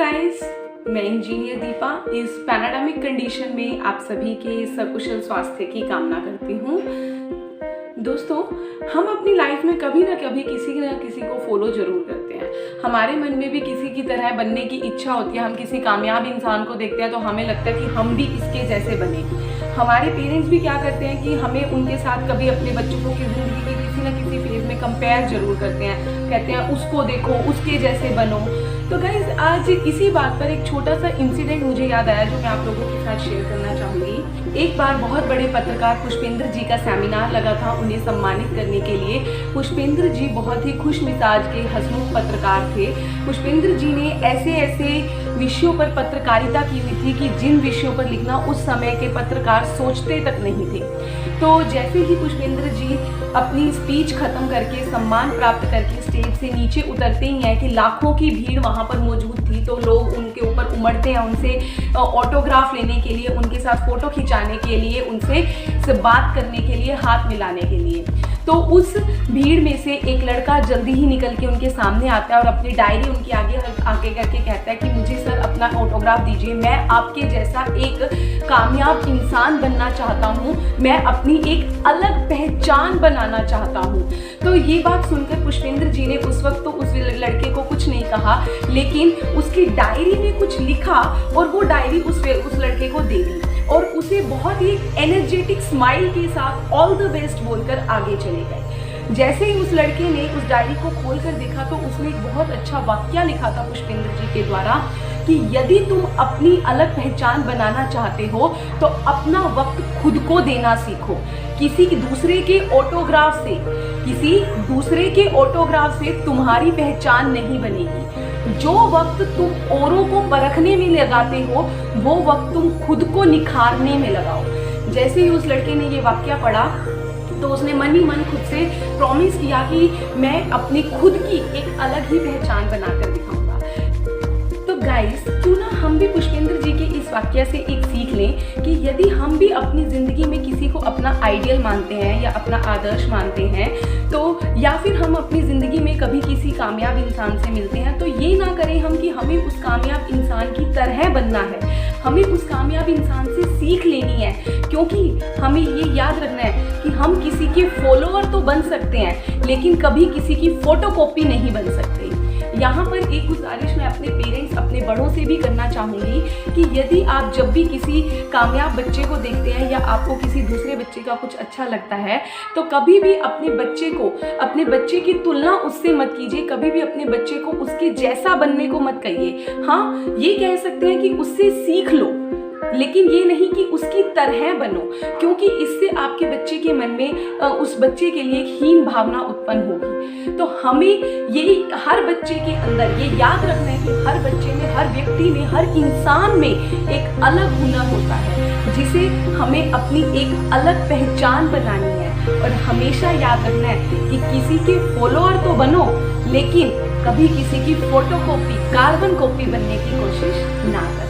Guys, मैं engineer Deepa इस पैराडामिक condition में आप सभी के सकुशल स्वास्थ्य की कामना करती हूँ। दोस्तों, हम अपनी लाइफ में कभी ना कभी किसी न किसी को फॉलो जरूर करते हैं। हमारे मन में भी किसी की तरह बनने की इच्छा होती है। हम किसी कामयाब इंसान को देखते हैं तो हमें लगता है कि हम भी इसके जैसे बने। हमारे पेरेंट्स भी क्या करते हैं कि हमें उनके साथ कभी अपने बच्चों को की ज़िंदगी के किसी न किसी फेज में कंपेयर जरूर करते हैं। कहते हैं उसको देखो, उसके जैसे बनो। तो गाइज, आज इसी बात पर एक छोटा सा इंसिडेंट मुझे याद आया जो मैं आप लोगों के साथ शेयर करना चाहूँगी। एक बार बहुत बड़े पत्रकार पुष्पेंद्र जी का सेमिनार लगा था उन्हें सम्मानित करने के लिए। पुष्पेंद्र जी बहुत ही खुश मिजाज के हंसमुख पत्रकार थे। पुष्पेंद्र जी ने ऐसे ऐसे विषयों पर पत्रकारिता की हुई थी कि जिन विषयों पर लिखना उस समय के पत्रकार सोचते तक नहीं थे। तो जैसे ही पुष्पेंद्र जी अपनी स्पीच खत्म करके सम्मान प्राप्त करके स्टेज से नीचे उतरते ही हैं कि लाखों की भीड़ वहाँ पर मौजूद थी। तो लोग उनके ऊपर उमड़ते हैं, उनसे ऑटोग्राफ लेने के लिए, उनके साथ फोटो खिंचाने के लिए, उनसे बात करने के लिए, हाथ मिलाने के लिए। तो उस भीड़ में से एक लड़का जल्दी ही निकल के उनके सामने आता है और अपनी डायरी उनके आगे करके कहता है कि मुझे सर अपना ऑटोग्राफ दीजिए, मैं आपके जैसा एक कामयाब इंसान बनना चाहता हूँ, मैं अपनी एक अलग पहचान बनाना चाहता हूँ। तो ये बात सुनकर पुष्पेंद्र जी ने उस वक्त तो उस लड़के को कुछ नहीं कहा, लेकिन उसकी डायरी में कुछ लिखा और वो डायरी उस लड़के को दे दी और उसे बहुत ही एनर्जेटिक स्माइल के साथ ऑल द बेस्ट बोलकर आगे चले गए। जैसे ही उस लड़के ने उस डायरी को खोलकर देखा तो उसमें एक बहुत अच्छा वाक्य लिखा था पुष्पेंद्र जी के द्वारा कि यदि तुम अपनी अलग पहचान बनाना चाहते हो तो अपना वक्त खुद को देना सीखो। किसी दूसरे के ऑटोग्राफ से तुम्हारी पहचान नहीं बनेगी। जो वक्त तुम औरों को परखने में लगाते हो वो वक्त तुम खुद को निखारने में लगाओ। जैसे ही उस लड़के ने ये वाक्य पढ़ा तो उसने मन ही मन खुद से प्रॉमिस किया कि मैं अपनी खुद की एक अलग ही पहचान बनाकर दिखाऊंगा। तो गाइस, क्यों ना हम भी पुष्पेंद्र जी के इस वाक्य से एक सीख लें कि यदि हम भी अपनी ज़िंदगी में किसी को अपना आइडियल मानते हैं या अपना आदर्श मानते हैं, तो या फिर हम अपनी ज़िंदगी में कभी किसी कामयाब इंसान से मिलते हैं तो ये ना करें हम कि हमें उस कामयाब इंसान की तरह बनना है। हमें उस कामयाब इंसान से सीख लेनी है, क्योंकि हमें ये याद रखना है कि हम किसी के फॉलोअर तो बन सकते हैं लेकिन कभी किसी की फोटोकॉपी नहीं बन सकते। यहाँ पर एक गुजारिश मैं अपने पेरेंट्स, अपने बड़ों से भी करना चाहूँगी कि यदि आप जब भी किसी कामयाब बच्चे को देखते हैं या आपको किसी दूसरे बच्चे का कुछ अच्छा लगता है तो कभी भी अपने बच्चे की तुलना उससे मत कीजिए। कभी भी अपने बच्चे को उसके जैसा बनने को मत कहिए। हाँ, ये कह सकते हैं कि उससे सीख लो, लेकिन ये नहीं कि उसकी तरह बनो, क्योंकि इससे आपके बच्चे के मन में उस बच्चे के लिए एक हीन भावना उत्पन्न होगी। तो हमें ये हर बच्चे के अंदर ये याद रखना है कि हर बच्चे में, हर व्यक्ति में, हर इंसान में एक अलग हुनर होता है जिसे हमें अपनी एक अलग पहचान बनानी है। और हमेशा याद रखना है कि किसी के फॉलोअर तो बनो लेकिन कभी किसी की फोटोकॉपी, कार्बन कॉपी बनने की कोशिश ना करें।